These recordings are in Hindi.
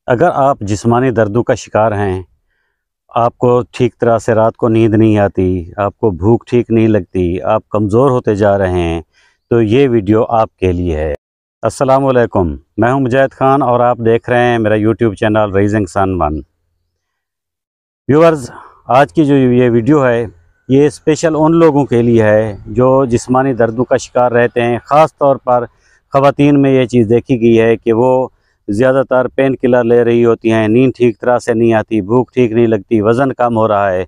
अगर आप जिस्मानी दर्दों का शिकार हैं, आपको ठीक तरह से रात को नींद नहीं आती, आपको भूख ठीक नहीं लगती, आप कमज़ोर होते जा रहे हैं, तो ये वीडियो आपके लिए है। अस्सलामु अलैकुम, मैं हूं मुजाहिद खान और आप देख रहे हैं मेरा YouTube channel Rising Sun 1। Viewers, आज की जो ये वीडियो है ये स्पेशल उन लोगों के लिए है जो जिस्मानी दर्दों का शिकार रहते हैं। ख़ास तौर पर ख़वातीन में ये चीज़ देखी गई है कि वो ज़्यादातर पेन किलर ले रही होती हैं, नींद ठीक तरह से नहीं आती, भूख ठीक नहीं लगती, वज़न कम हो रहा है।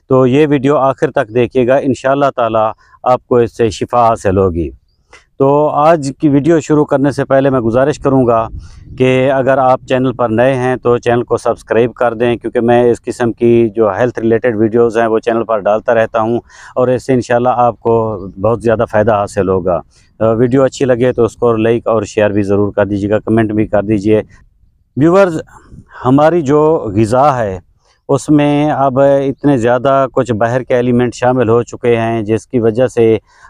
तो ये वीडियो आखिर तक देखिएगा, इंशाअल्लाह ताला आपको इससे शिफा हासिल होगी। तो आज की वीडियो शुरू करने से पहले मैं गुजारिश करूंगा कि अगर आप चैनल पर नए हैं तो चैनल को सब्सक्राइब कर दें, क्योंकि मैं इस किस्म की जो हेल्थ रिलेटेड वीडियोस हैं वो चैनल पर डालता रहता हूं और इससे इंशाल्लाह आपको बहुत ज़्यादा फ़ायदा हासिल होगा। वीडियो अच्छी लगे तो उसको लाइक और शेयर भी ज़रूर कर दीजिएगा, कमेंट भी कर दीजिए। व्यूअर्स, हमारी जो ग़िज़ा है उसमें अब इतने ज़्यादा कुछ बाहर के एलिमेंट शामिल हो चुके हैं जिसकी वजह से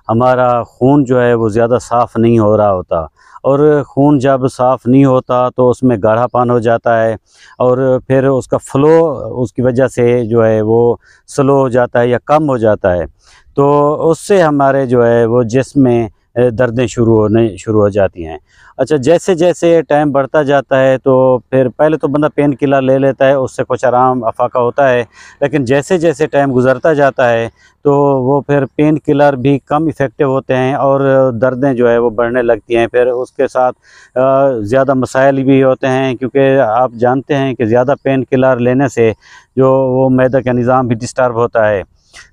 हमारा खून जो है वो ज़्यादा साफ़ नहीं हो रहा होता, और खून जब साफ़ नहीं होता तो उसमें गाढ़ापन हो जाता है और फिर उसका फ़्लो उसकी वजह से जो है वो स्लो हो जाता है या कम हो जाता है। तो उससे हमारे जो है वो जिस्म में दर्दें शुरू हो जाती हैं। अच्छा, जैसे जैसे टाइम बढ़ता जाता है तो फिर पहले तो बंदा पेन किलर ले लेता है, उससे कुछ आराम अफाका होता है, लेकिन जैसे जैसे टाइम गुज़रता जाता है तो वो फिर पेन किलर भी कम इफ़ेक्टिव होते हैं और दर्दें जो है वो बढ़ने लगती हैं। फिर उसके साथ ज़्यादा मसाइल भी होते हैं, क्योंकि आप जानते हैं कि ज़्यादा पेन किलर लेने से जो वो मैदे का निज़ाम भी डिस्टर्ब होता है।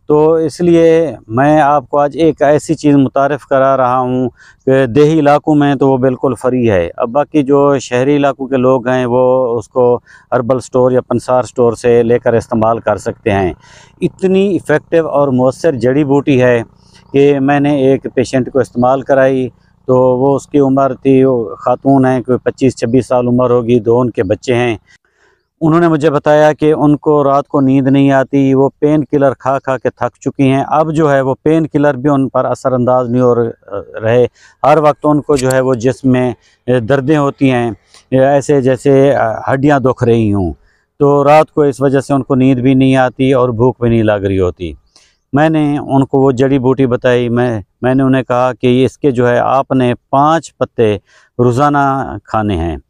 तो इसलिए मैं आपको आज एक ऐसी चीज़ मुतारिफ़ करा रहा हूँ कि देही इलाकों में तो वो बिल्कुल फ्री है। अब बाकी जो शहरी इलाकों के लोग हैं वो उसको हर्बल स्टोर या पंसार स्टोर से लेकर इस्तेमाल कर सकते हैं। इतनी इफ़ेक्टिव और मौसर जड़ी बूटी है कि मैंने एक पेशेंट को इस्तेमाल कराई, तो वो उसकी उम्र थी, ख़ातून है, कोई 25-26 साल उम्र होगी, 2 उनके बच्चे हैं। उन्होंने मुझे बताया कि उनको रात को नींद नहीं आती, वो पेन किलर खा खा के थक चुकी हैं। अब जो है वो पेन किलर भी उन पर असरअंदाज नहीं हो रहे। हर वक्त उनको जो है वो जिस्म में दर्दें होती हैं, ऐसे जैसे हड्डियां दुख रही हों। तो रात को इस वजह से उनको नींद भी नहीं आती और भूख भी नहीं लग रही होती। मैंने उनको वो जड़ी बूटी बताई। मैंने उन्हें कहा कि इसके जो है आपने 5 पत्ते रोज़ाना खाने हैं,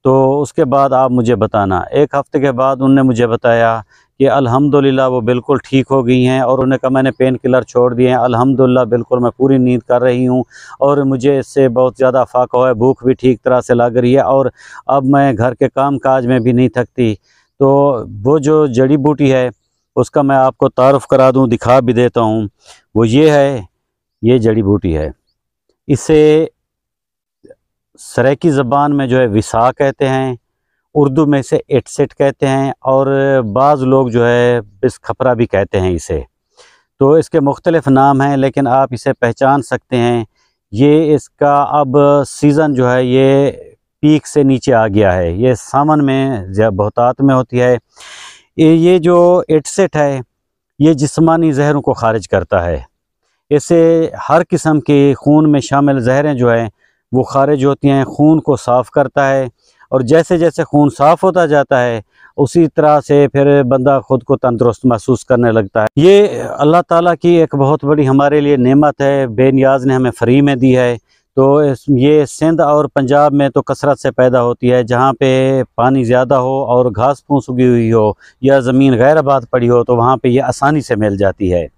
तो उसके बाद आप मुझे बताना। 1 हफ़्ते के बाद उन्होंने मुझे बताया कि अल्हम्दुलिल्लाह वो बिल्कुल ठीक हो गई हैं और उन्होंने कहा मैंने पेन किलर छोड़ दिए हैं, अल्हम्दुलिल्लाह बिल्कुल मैं पूरी नींद कर रही हूँ और मुझे इससे बहुत ज़्यादा फ़ाक़ा हुआ है, भूख भी ठीक तरह से लग रही है और अब मैं घर के काम काज में भी नहीं थकती। तो वो जो जड़ी बूटी है उसका मैं आपको तारुफ़ करा दूँ, दिखा भी देता हूँ। वो ये है, ये जड़ी बूटी है। इसे सराइकी ज़बान में जो है विसा कहते हैं, उर्दू में इसे इटसेट कहते हैं और बाज़ लोग जो है बिस खपरा भी कहते हैं इसे। तो इसके मुख्तलिफ़ नाम हैं, लेकिन आप इसे पहचान सकते हैं। ये इसका अब सीज़न जो है ये पीक से नीचे आ गया है, ये सावन में बहुतात में होती है। ये जो इटसेट है ये जिस्मानी जहरों को ख़ारिज करता है। इससे हर किस्म के खून में शामिल जहरें जो हैं वो ख़ारिज होती हैं, खून को साफ़ करता है और जैसे जैसे खून साफ़ होता जाता है उसी तरह से फिर बंदा ख़ुद को तंदुरुस्त महसूस करने लगता है। ये अल्लाह ताला की एक बहुत बड़ी हमारे लिए नेमत है, बेनियाज़ ने हमें फ्री में दी है। तो ये सिंध और पंजाब में तो कसरत से पैदा होती है, जहाँ पे पानी ज़्यादा हो और घास फूस उगी हुई हो या ज़मीन गैर आबाद पड़ी हो तो वहाँ पे ये आसानी से मिल जाती है।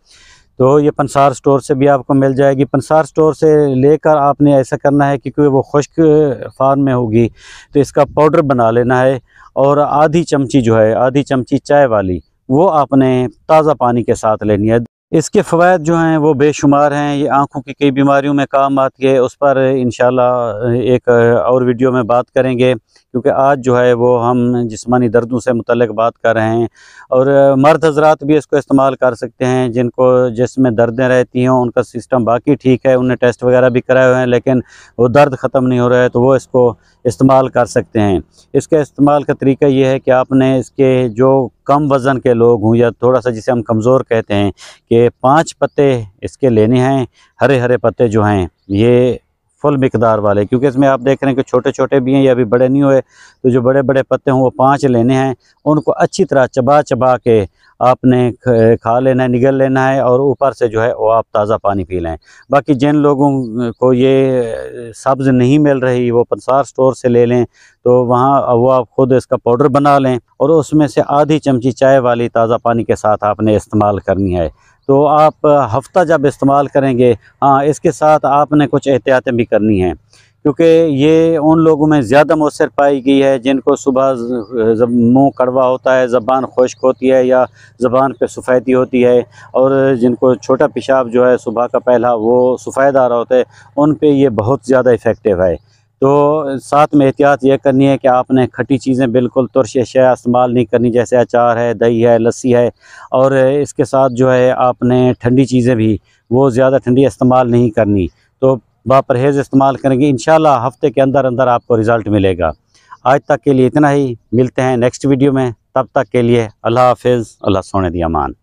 तो ये पंसार स्टोर से भी आपको मिल जाएगी। पंसार स्टोर से लेकर आपने ऐसा करना है कि क्योंकि वो खुश्क फार्म में होगी तो इसका पाउडर बना लेना है और आधी चमची जो है, आधी चमची चाय वाली, वो आपने ताज़ा पानी के साथ लेनी है। इसके फ़वाइद जो हैं वो बेशुमार हैं। ये आँखों की कई बीमारियों में काम आती है, उस पर इंशाल्लाह एक और वीडियो में बात करेंगे, क्योंकि आज जो है वो हम जिस्मानी दर्दों से मुतल्लिक़ बात कर रहे हैं। और मर्द हज़रात भी इसको इस्तेमाल कर सकते हैं जिनको जिसमें दर्दें रहती हों, उनका सिस्टम बाकी ठीक है, उन्हें टेस्ट वगैरह भी कराए हुए हैं लेकिन वो दर्द ख़त्म नहीं हो रहा है, तो वो इसको इस्तेमाल कर सकते हैं। इसके इस्तेमाल का तरीका ये है कि आपने इसके जो कम वज़न के लोग हों या थोड़ा सा जिसे हम कमज़ोर कहते हैं, कि 5 पत्ते इसके लेने हैं। हरे हरे पत्ते जो हैं ये फुल मिकदार वाले, क्योंकि इसमें आप देख रहे हैं कि छोटे छोटे भी हैं, ये अभी बड़े नहीं हुए। तो जो बड़े बड़े पत्ते हों वो 5 लेने हैं, उनको अच्छी तरह चबा चबा के आपने खा लेना है, निगल लेना है, और ऊपर से जो है वो आप ताज़ा पानी पी लें। बाकी जिन लोगों को ये सब्ज़ नहीं मिल रही वो पंसार स्टोर से ले लें, तो वहाँ वो आप ख़ुद इसका पाउडर बना लें और उसमें से आधी चमची चाय वाली ताज़ा पानी के साथ आपने इस्तेमाल करनी है। तो आप हफ़्ता जब इस्तेमाल करेंगे, हाँ इसके साथ आपने कुछ एहतियातें भी करनी हैं, क्योंकि ये उन लोगों में ज़्यादा मौसर पाई गई है जिनको सुबह जब मुँह कड़वा होता है, ज़बान खुश्क होती है या ज़बान पे सफ़ेदी होती है, और जिनको छोटा पेशाब जो है सुबह का पहला वो सफ़ेद आ रहा होता है, उन पे ये बहुत ज़्यादा इफ़ेक्टिव है। तो साथ में एहतियात ये करनी है कि आपने खट्टी चीज़ें बिल्कुल तुरश अशिया इस्तेमाल नहीं करनी, जैसे अचार है, दही है, लस्सी है, और इसके साथ जो है आपने ठंडी चीज़ें भी वो ज़्यादा ठंडी इस्तेमाल नहीं करनी। तो बापरहेज़ इस्तेमाल करेंगे, इंशाल्लाह हफ़्ते के अंदर अंदर आपको रिज़ल्ट मिलेगा। आज तक के लिए इतना ही, मिलते हैं नेक्स्ट वीडियो में, तब तक के लिए अल्लाह हाफ़िज़, अल्लाह सोने दी अमान।